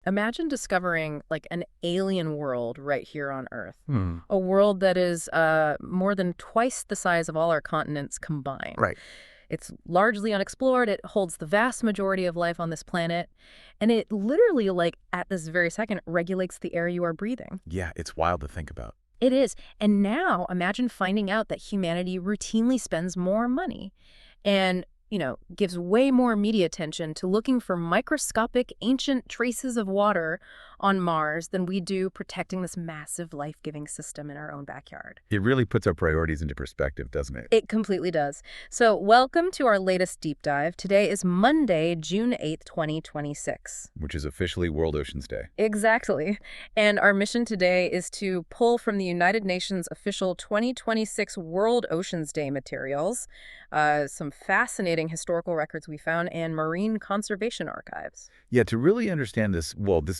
Imagine discovering like an alien world right here on Earth. Hmm. A world that is more than twice the size of all our continents combined. Right. It's largely unexplored. It holds the vast majority of life on this planet. And it literally, like, at this very second, regulates the air you are breathing. Yeah, it's wild to think about. It is. And now imagine finding out that humanity routinely spends more money and, gives way more media attention to looking for microscopic ancient traces of water on Mars than we do protecting this massive life-giving system in our own backyard. It really puts our priorities into perspective, doesn't it? It completely does. So welcome to our latest deep dive. Today is Monday, June 8th, 2026. Which is officially World Oceans Day. Exactly. And our mission today is to pull from the United Nations official 2026 World Oceans Day materials, some fascinating historical records we found, and marine conservation archives. Yeah, to really understand this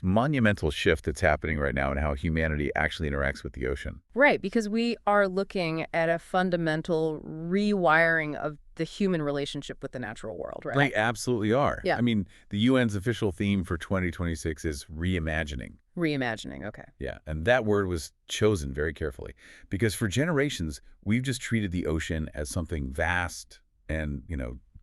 monumental shift that's happening right now and how humanity actually interacts with the ocean. Right, because we are looking at a fundamental rewiring of the human relationship with the natural world, right? They absolutely are. Yeah. I mean, the UN's official theme for 2026 is reimagining. Reimagining, okay. Yeah, and that word was chosen very carefully because for generations, we've just treated the ocean as something vast and,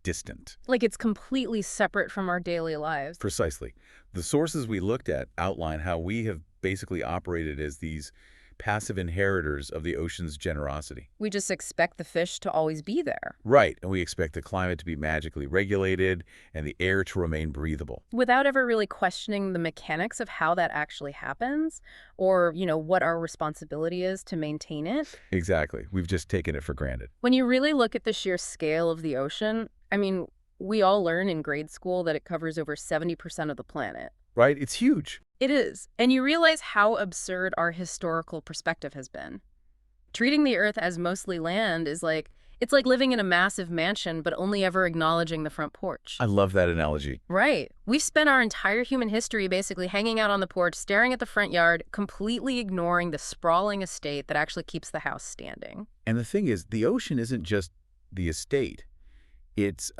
distant. Like it's completely separate from our daily lives. Precisely. The sources we looked at outline how we have basically operated as these passive inheritors of the ocean's generosity. We just expect the fish to always be there. Right, and we expect the climate to be magically regulated and the air to remain breathable. Without ever really questioning the mechanics of how that actually happens or, what our responsibility is to maintain it. Exactly. We've just taken it for granted. When you really look at the sheer scale of the ocean, we all learn in grade school that it covers over 70% of the planet. Right? It's huge. It is. And you realize how absurd our historical perspective has been. Treating the Earth as mostly land is it's like living in a massive mansion, but only ever acknowledging the front porch. I love that analogy. Right. We've spent our entire human history basically hanging out on the porch, staring at the front yard, completely ignoring the sprawling estate that actually keeps the house standing. And the thing is, the ocean isn't just the estate. It's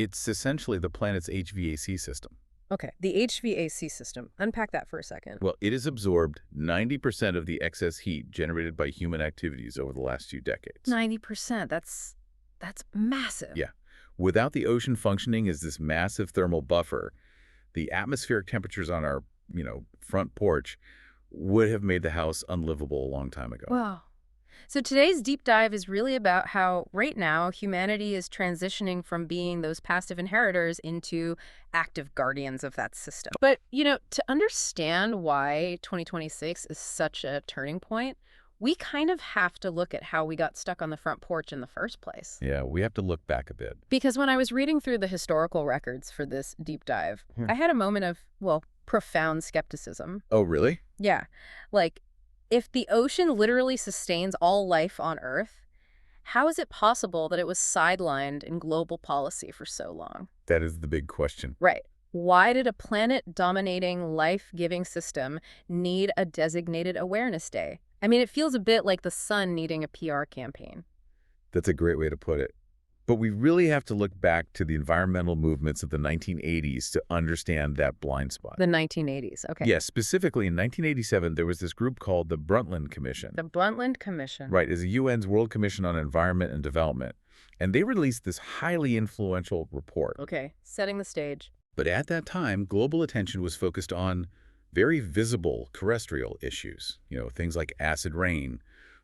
essentially the planet's HVAC system. Okay, the HVAC system. Unpack that for a second. Well, it has absorbed 90% of the excess heat generated by human activities over the last few decades. 90%. That's massive. Yeah. Without the ocean functioning as this massive thermal buffer, the atmospheric temperatures on our, front porch would have made the house unlivable a long time ago. Wow. So today's deep dive is really about how right now humanity is transitioning from being those passive inheritors into active guardians of that system. But, to understand why 2026 is such a turning point, we kind of have to look at how we got stuck on the front porch in the first place. Yeah, we have to look back a bit. Because when I was reading through the historical records for this deep dive, I had a moment of, profound skepticism. Oh, really? Yeah. If the ocean literally sustains all life on Earth, how is it possible that it was sidelined in global policy for so long? That is the big question. Right. Why did a planet-dominating, life-giving system need a designated awareness day? It feels a bit like the sun needing a PR campaign. That's a great way to put it. But we really have to look back to the environmental movements of the 1980s to understand that blind spot. The 1980s, okay. Yes, specifically in 1987, there was this group called the Brundtland Commission. The Brundtland Commission. Right, is the UN's World Commission on Environment and Development. And they released this highly influential report. Okay, setting the stage. But at that time, global attention was focused on very visible terrestrial issues. Things like acid rain,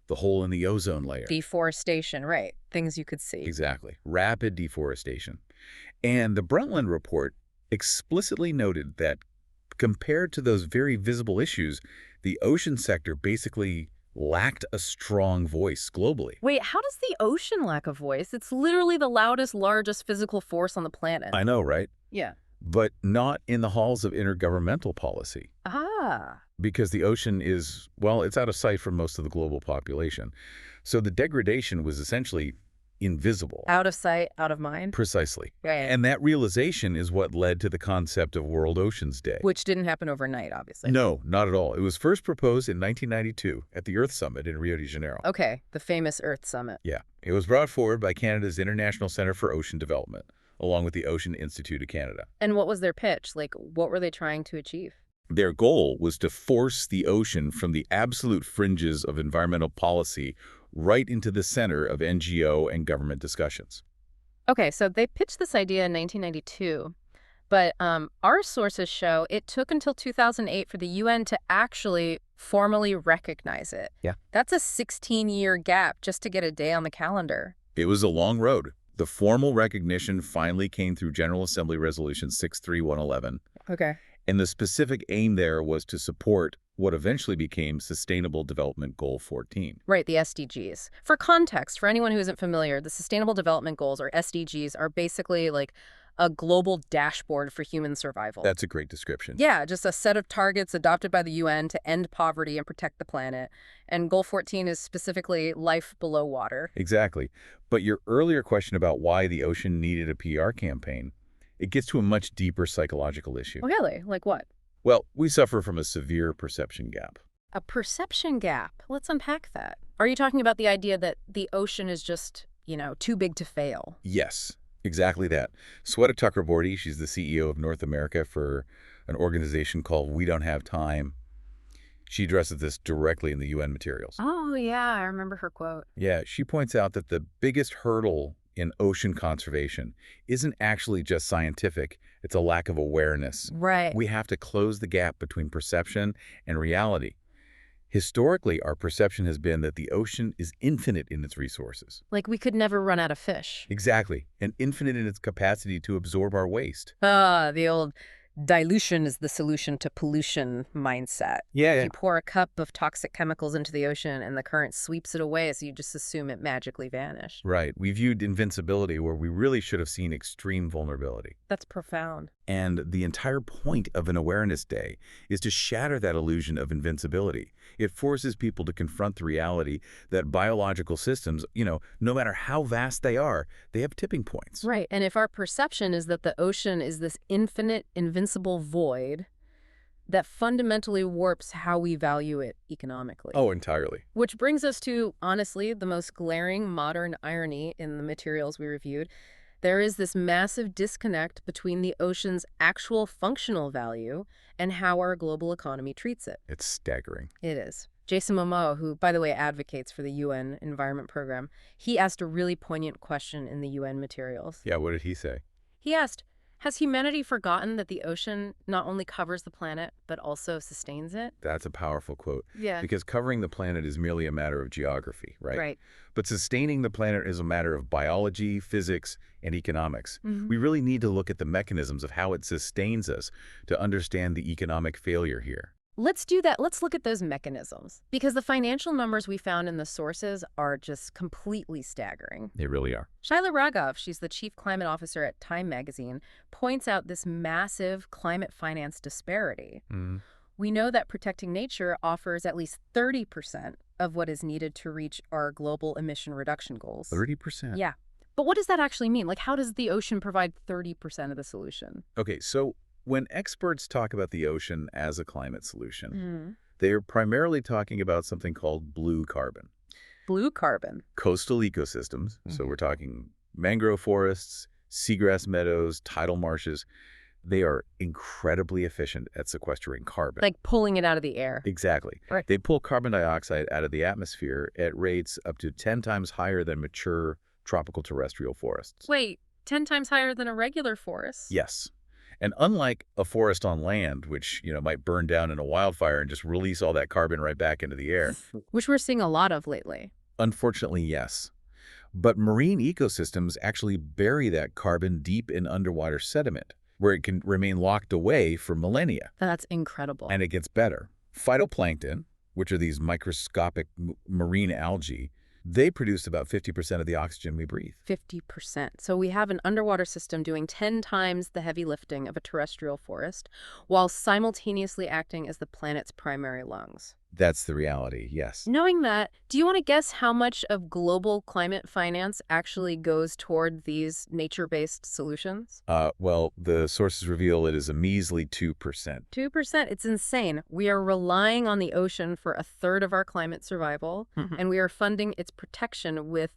the hole in the ozone layer. Deforestation, right. Things you could see. Exactly. Rapid deforestation. And the Brundtland report explicitly noted that compared to those very visible issues, the ocean sector basically lacked a strong voice globally. Wait, how does the ocean lack a voice? It's literally the loudest, largest physical force on the planet. I know, right? Yeah. But not in the halls of intergovernmental policy. Ah. Because the ocean is, it's out of sight for most of the global population. So the degradation was essentially invisible. Out of sight, out of mind? Precisely. Right. And that realization is what led to the concept of World Oceans Day. Which didn't happen overnight, obviously. No, not at all. It was first proposed in 1992 at the Earth Summit in Rio de Janeiro. Okay, the famous Earth Summit. Yeah. It was brought forward by Canada's International Centre for Ocean Development, along with the Ocean Institute of Canada. And what was their pitch? Like, what were they trying to achieve? Their goal was to force the ocean from the absolute fringes of environmental policy right into the center of NGO and government discussions. Okay, so they pitched this idea in 1992, but our sources show it took until 2008 for the UN to actually formally recognize it. Yeah. That's a 16-year gap just to get a day on the calendar. It was a long road. The formal recognition finally came through General Assembly Resolution 63111, Okay. and the specific aim there was to support what eventually became Sustainable Development Goal 14. Right, the SDGs. For context, for anyone who isn't familiar, the Sustainable Development Goals, or SDGs, are basically like a global dashboard for human survival. That's a great description. Yeah, just a set of targets adopted by the UN to end poverty and protect the planet. And Goal 14 is specifically life below water. Exactly. But your earlier question about why the ocean needed a PR campaign, it gets to a much deeper psychological issue. Oh, really? Like what? Well, we suffer from a severe perception gap. A perception gap. Let's unpack that. Are you talking about the idea that the ocean is just, too big to fail? Yes, exactly that. Sweta Chakraborty, she's the CEO of North America for an organization called We Don't Have Time. She addresses this directly in the UN materials. Oh, yeah, I remember her quote. Yeah, she points out that the biggest hurdle in ocean conservation isn't actually just scientific, it's a lack of awareness. Right. We have to close the gap between perception and reality. Historically, our perception has been that the ocean is infinite in its resources. Like we could never run out of fish. Exactly, and infinite in its capacity to absorb our waste. Ah, the old dilution is the solution to pollution mindset. Yeah. You pour a cup of toxic chemicals into the ocean and the current sweeps it away, so you just assume it magically vanished. Right. We viewed invincibility where we really should have seen extreme vulnerability. That's profound. And the entire point of an awareness day is to shatter that illusion of invincibility. It forces people to confront the reality that biological systems, no matter how vast they are, they have tipping points. Right. And if our perception is that the ocean is this infinite, invincible void, that fundamentally warps how we value it economically. Oh, entirely. Which brings us to, honestly, the most glaring modern irony in the materials we reviewed. There is this massive disconnect between the ocean's actual functional value and how our global economy treats it. It's staggering. It is. Jason Momoa, who, by the way, advocates for the UN Environment Program, he asked a really poignant question in the UN materials. Yeah, what did he say? He asked, has humanity forgotten that the ocean not only covers the planet, but also sustains it? That's a powerful quote. Yeah. Because covering the planet is merely a matter of geography, right? Right. But sustaining the planet is a matter of biology, physics, and economics. Mm-hmm. We really need to look at the mechanisms of how it sustains us to understand the economic failure here. Let's do that. Let's look at those mechanisms, because the financial numbers we found in the sources are just completely staggering. They really are. Shaila Raghav, she's the chief climate officer at Time magazine, points out this massive climate finance disparity. We know that protecting nature offers at least 30% of what is needed to reach our global emission reduction goals. 30%? Yeah. But what does that actually mean? Like, how does the ocean provide 30% of the solution? Okay, so when experts talk about the ocean as a climate solution, Mm-hmm. they're primarily talking about something called blue carbon. Blue carbon. Coastal ecosystems, so we're talking mangrove forests, seagrass meadows, tidal marshes. They are incredibly efficient at sequestering carbon. Like pulling it out of the air. Exactly. Right. They pull carbon dioxide out of the atmosphere at rates up to 10 times higher than mature tropical terrestrial forests. Wait, 10 times higher than a regular forest? Yes. And unlike a forest on land, which, might burn down in a wildfire and just release all that carbon right back into the air. Which we're seeing a lot of lately. Unfortunately, yes. But marine ecosystems actually bury that carbon deep in underwater sediment, where it can remain locked away for millennia. That's incredible. And it gets better. Phytoplankton, which are these microscopic marine algae, they produce about 50% of the oxygen we breathe. 50%. So we have an underwater system doing 10 times the heavy lifting of a terrestrial forest, while simultaneously acting as the planet's primary lungs. That's the reality, yes. Knowing that, do you want to guess how much of global climate finance actually goes toward these nature-based solutions? Well, the sources reveal it is a measly 2%. 2%? It's insane. We are relying on the ocean for a third of our climate survival, and we are funding its protection with,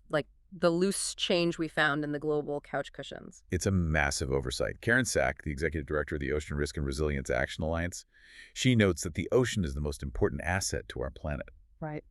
the loose change we found in the global couch cushions. It's a massive oversight. Karen Sack, the executive director of the Ocean Risk and Resilience Action Alliance, she notes that the ocean is the most important asset to our planet, Right.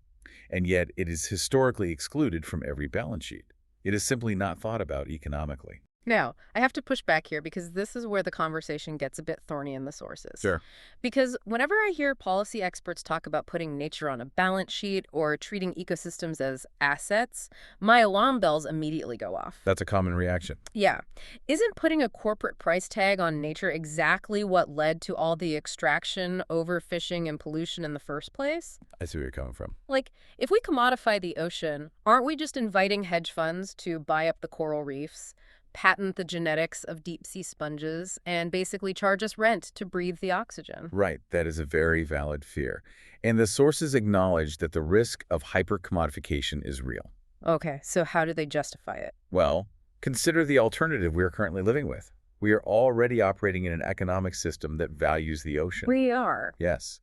and yet it is historically excluded from every balance sheet. It is simply not thought about economically. Now, I have to push back here because this is where the conversation gets a bit thorny in the sources. Sure. Because whenever I hear policy experts talk about putting nature on a balance sheet or treating ecosystems as assets, my alarm bells immediately go off. That's a common reaction. Yeah. Isn't putting a corporate price tag on nature exactly what led to all the extraction, overfishing, and pollution in the first place? I see where you're coming from. Like, if we commodify the ocean, aren't we just inviting hedge funds to buy up the coral reefs, patent the genetics of deep-sea sponges, and basically charge us rent to breathe the oxygen? Right, that is a very valid fear. And the sources acknowledge that the risk of hypercommodification is real. Okay, so how do they justify it? Well, consider the alternative we are currently living with. We are already operating in an economic system that values the ocean. We are. Yes.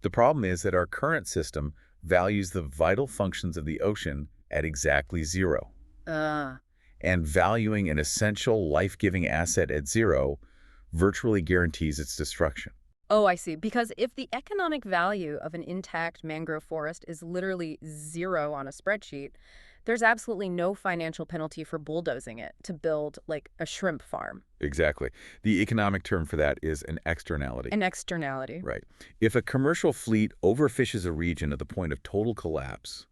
The problem is that our current system values the vital functions of the ocean at exactly zero. And valuing an essential life-giving asset at zero virtually guarantees its destruction. Oh, I see. Because if the economic value of an intact mangrove forest is literally zero on a spreadsheet, there's absolutely no financial penalty for bulldozing it to build, like, a shrimp farm. Exactly. The economic term for that is an externality. An externality. Right. If a commercial fleet overfishes a region at the point of total collapse,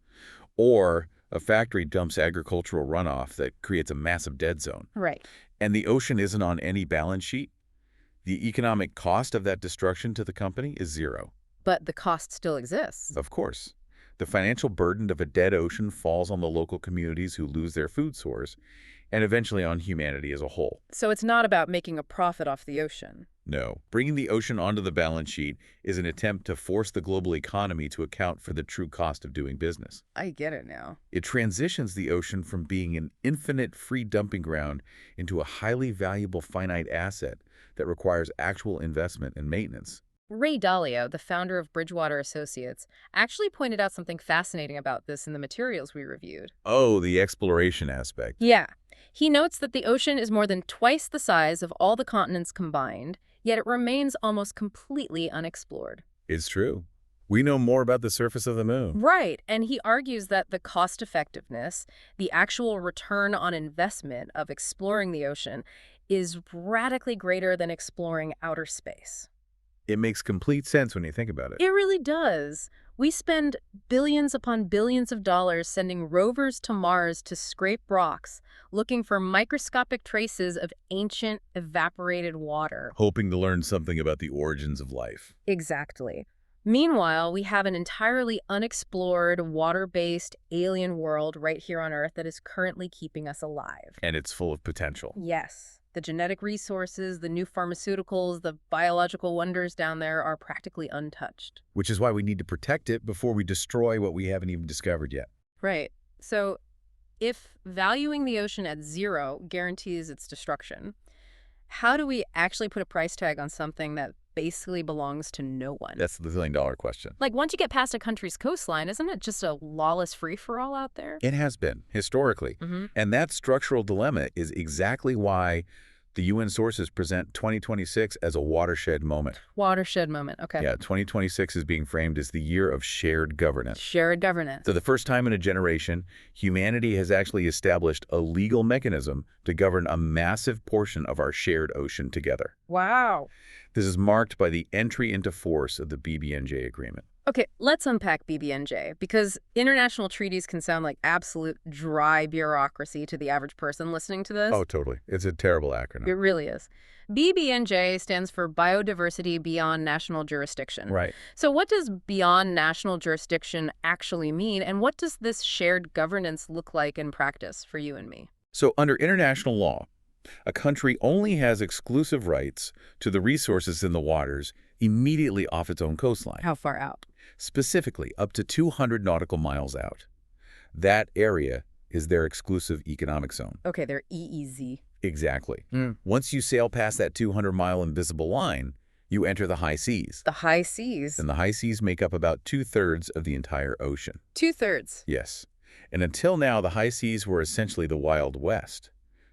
or a factory dumps agricultural runoff that creates a massive dead zone, Right. and the ocean isn't on any balance sheet, the economic cost of that destruction to the company is zero. But the cost still exists. Of course. The financial burden of a dead ocean falls on the local communities who lose their food source, and eventually on humanity as a whole. So it's not about making a profit off the ocean. No. Bringing the ocean onto the balance sheet is an attempt to force the global economy to account for the true cost of doing business. I get it now. It transitions the ocean from being an infinite free dumping ground into a highly valuable finite asset that requires actual investment and maintenance. Ray Dalio, the founder of Bridgewater Associates, actually pointed out something fascinating about this in the materials we reviewed. Oh, the exploration aspect. Yeah. He notes that the ocean is more than twice the size of all the continents combined, yet it remains almost completely unexplored. It's true. We know more about the surface of the moon. Right, and he argues that the cost effectiveness, the actual return on investment of exploring the ocean, is radically greater than exploring outer space. It makes complete sense when you think about it. It really does. We spend billions upon billions of dollars sending rovers to Mars to scrape rocks, looking for microscopic traces of ancient, evaporated water. Hoping to learn something about the origins of life. Exactly. Meanwhile, we have an entirely unexplored, water-based alien world right here on Earth that is currently keeping us alive. And it's full of potential. Yes. The genetic resources, the new pharmaceuticals, the biological wonders down there are practically untouched. Which is why we need to protect it before we destroy what we haven't even discovered yet. Right. So if valuing the ocean at zero guarantees its destruction, how do we actually put a price tag on something that basically belongs to no one? That's the $1 question. Like, once you get past a country's coastline, isn't it just a lawless free-for-all out there? It has been, historically. And that structural dilemma is exactly why the UN sources present 2026 as a watershed moment. Watershed moment, okay. Yeah, 2026 is being framed as the year of shared governance. Shared governance. For the first time in a generation, humanity has actually established a legal mechanism to govern a massive portion of our shared ocean together. Wow. This is marked by the entry into force of the BBNJ agreement. Okay, let's unpack BBNJ, because international treaties can sound like absolute dry bureaucracy to the average person listening to this. Oh, totally. It's a terrible acronym. It really is. BBNJ stands for Biodiversity Beyond National Jurisdiction. Right. So what does beyond national jurisdiction actually mean, and what does this shared governance look like in practice for you and me? So under international law, a country only has exclusive rights to the resources in the waters immediately off its own coastline. How far out? Specifically, up to 200 nautical miles out. That area is their exclusive economic zone. Okay, they're EEZ. Exactly. Once you sail past that 200-mile invisible line, you enter the high seas. The high seas. And the high seas make up about 2/3 of the entire ocean. 2/3. Yes. And until now, the high seas were essentially the Wild West.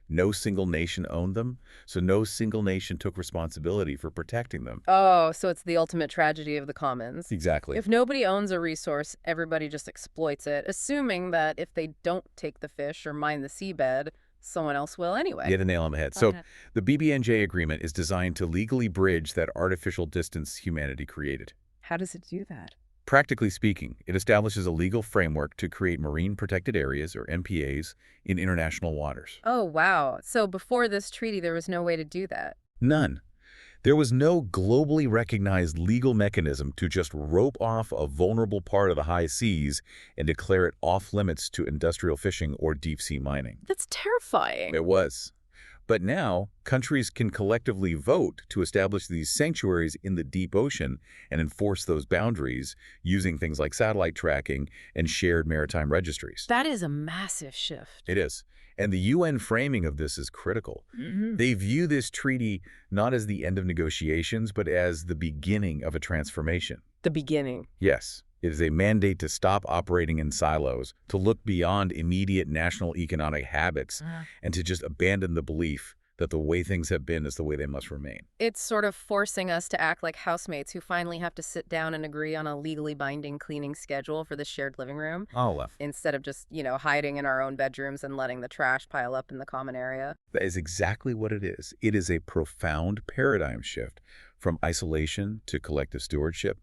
No single nation owned them, so no single nation took responsibility for protecting them. Oh, so it's the ultimate tragedy of the commons. Exactly. If nobody owns a resource, everybody just exploits it, assuming that if they don't take the fish or mine the seabed, someone else will You anyway. hit the nail on the head. So Okay. the BBNJ agreement is designed to legally bridge that artificial distance humanity created. How does it do that? Practically speaking, it establishes a legal framework to create marine protected areas, or MPAs, in international waters. Oh, wow. So before this treaty, there was no way to do that. None. There was no globally recognized legal mechanism to just rope off a vulnerable part of the high seas and declare it off limits to industrial fishing or deep-sea mining. That's terrifying. It was. But now, countries can collectively vote to establish these sanctuaries in the deep ocean and enforce those boundaries using things like satellite tracking and shared maritime registries. That is a massive shift. It is. And the UN framing of this is critical. They view this treaty not as the end of negotiations, but as the beginning of a transformation. The beginning. Yes, it is a mandate to stop operating in silos, to look beyond immediate national economic habits, and to just abandon the belief that the way things have been is the way they must remain. It's sort of forcing us to act like housemates who finally have to sit down and agree on a legally binding cleaning schedule for the shared living room, Olive. instead of just, hiding in our own bedrooms and letting the trash pile up in the common area. That is exactly what it is. It is a profound paradigm shift from isolation to collective stewardship.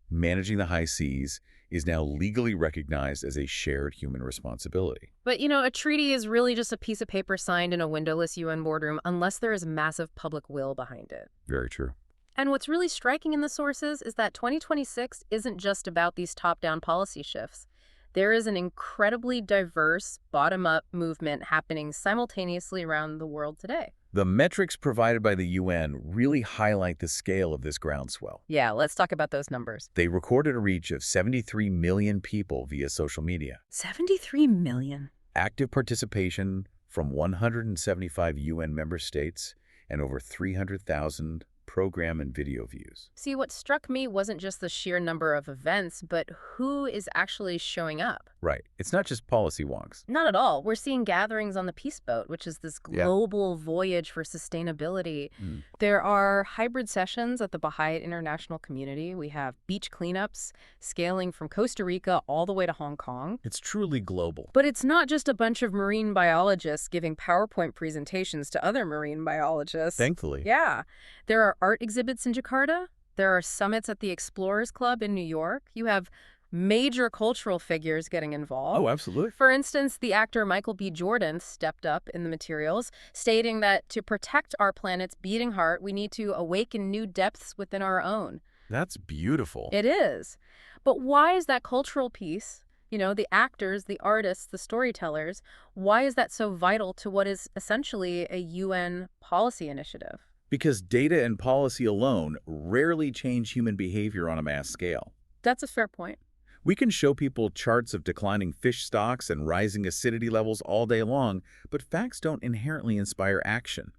Managing the high seas is now legally recognized as a shared human responsibility. But, a treaty is really just a piece of paper signed in a windowless UN boardroom unless there is massive public will behind it. Very true. And what's really striking in the sources is that 2026 isn't just about these top-down policy shifts. There is an incredibly diverse, bottom-up movement happening simultaneously around the world today. The metrics provided by the UN really highlight the scale of this groundswell. Yeah, let's talk about those numbers. They recorded a reach of 73 million people via social media. 73 million. Active participation from 175 UN member states and over 300,000 program and video views. See, what struck me wasn't just the sheer number of events, but who is actually showing up. Right. It's not just policy wonks. Not at all. We're seeing gatherings on the Peace Boat, which is this global voyage for sustainability. There are hybrid sessions at the Baha'i International Community. We have beach cleanups, scaling from Costa Rica all the way to Hong Kong. It's truly global. But it's not just a bunch of marine biologists giving PowerPoint presentations to other marine biologists. Thankfully. Yeah. There are art exhibits in Jakarta. There are summits at the Explorers Club in New York. You have major cultural figures getting involved. Oh, absolutely. For instance, the actor Michael B. Jordan stepped up in the materials, stating that to protect our planet's beating heart, we need to awaken new depths within our own. That's beautiful. It is. But why is that cultural piece, the actors, the artists, the storytellers, why is that so vital to what is essentially a UN policy initiative? Because data and policy alone rarely change human behavior on a mass scale. That's a fair point. We can show people charts of declining fish stocks and rising acidity levels all day long, but facts don't inherently inspire action.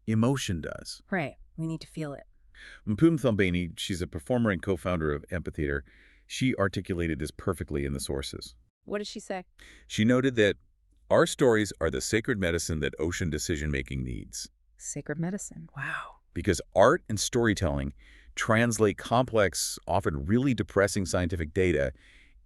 Emotion does. Right. We need to feel it. Mpum Thumbeni, she's a performer and co-founder of Amphitheater. She articulated this perfectly in the sources. What did she say? She noted that our stories are the sacred medicine that ocean decision-making needs. Sacred medicine. Wow. Because art and storytelling translate complex, often really depressing scientific data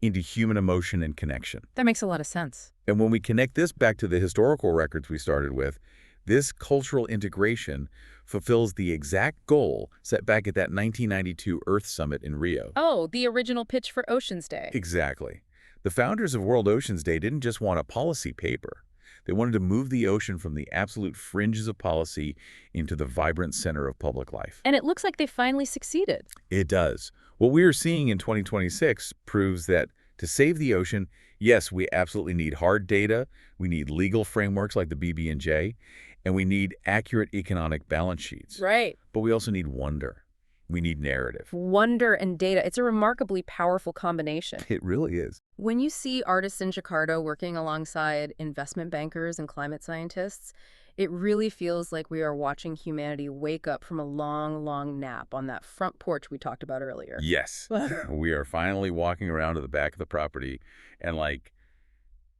into human emotion and connection. That makes a lot of sense. And when we connect this back to the historical records we started with, this cultural integration fulfills the exact goal set back at that 1992 Earth Summit in Rio. Oh, the original pitch for Oceans Day. Exactly. The founders of World Oceans Day didn't just want a policy paper. They wanted to move the ocean from the absolute fringes of policy into the vibrant center of public life. And it looks like they finally succeeded. It does. What we are seeing in 2026 proves that to save the ocean, yes, we absolutely need hard data, we need legal frameworks like the BB&J, and we need accurate economic balance sheets. Right. But we also need wonder. We need narrative. Wonder and data. It's a remarkably powerful combination. It really is. When you see artists in Jakarta working alongside investment bankers and climate scientists, it really feels like we are watching humanity wake up from a long, long nap on that front porch we talked about earlier. Yes. We are finally walking around to the back of the property and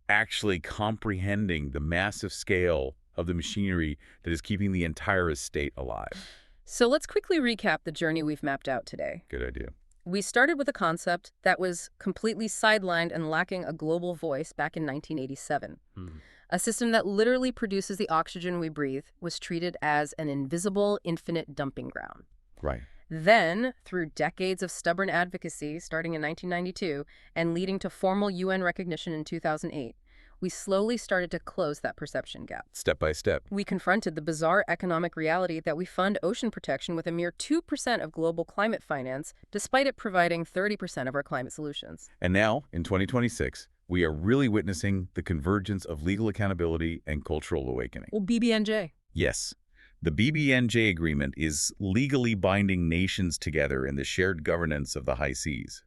actually comprehending the massive scale of the machinery that is keeping the entire estate alive. So let's quickly recap the journey we've mapped out today. Good idea. We started with a concept that was completely sidelined and lacking a global voice back in 1987. Hmm. A system that literally produces the oxygen we breathe was treated as an invisible, infinite dumping ground. Right. Then, through decades of stubborn advocacy, starting in 1992 and leading to formal UN recognition in 2008, we slowly started to close that perception gap. Step by step. We confronted the bizarre economic reality that we fund ocean protection with a mere 2% of global climate finance, despite it providing 30% of our climate solutions. And now, in 2026, we are really witnessing the convergence of legal accountability and cultural awakening. Well, BBNJ. Yes. The BBNJ agreement is legally binding nations together in the shared governance of the high seas.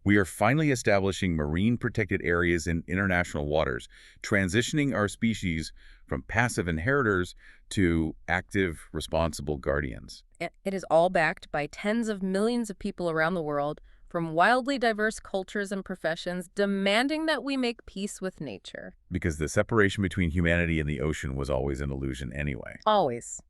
We are finally establishing marine protected areas in international waters, transitioning our species from passive inheritors to active, responsible guardians. It is all backed by tens of millions of people around the world from wildly diverse cultures and professions demanding that we make peace with nature. Because the separation between humanity and the ocean was always an illusion anyway. Always.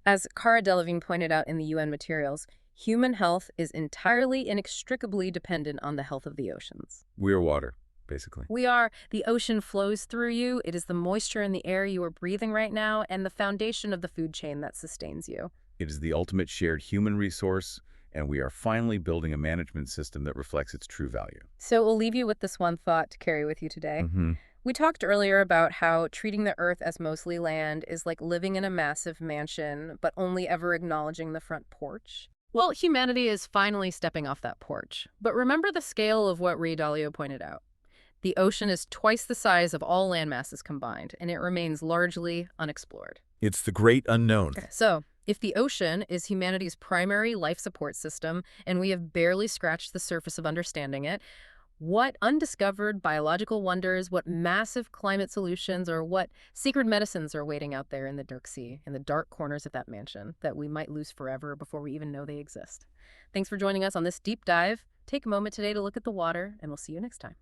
As Cara Delevingne pointed out in the UN materials, human health is entirely inextricably dependent on the health of the oceans. We are water, basically. We are. The ocean flows through you. It is the moisture in the air you are breathing right now and the foundation of the food chain that sustains you. It is the ultimate shared human resource, and we are finally building a management system that reflects its true value. So we'll leave you with this one thought to carry with you today. We talked earlier about how treating the earth as mostly land is like living in a massive mansion, but only ever acknowledging the front porch. Well, humanity is finally stepping off that porch. But remember the scale of what Ray Dalio pointed out. The ocean is twice the size of all land masses combined, and it remains largely unexplored. It's the great unknown. So, if the ocean is humanity's primary life support system, and we have barely scratched the surface of understanding it, what undiscovered biological wonders, what massive climate solutions, or what secret medicines are waiting out there in the dark sea, in the dark corners of that mansion that we might lose forever before we even know they exist? Thanks for joining us on this deep dive. Take a moment today to look at the water, and we'll see you next time.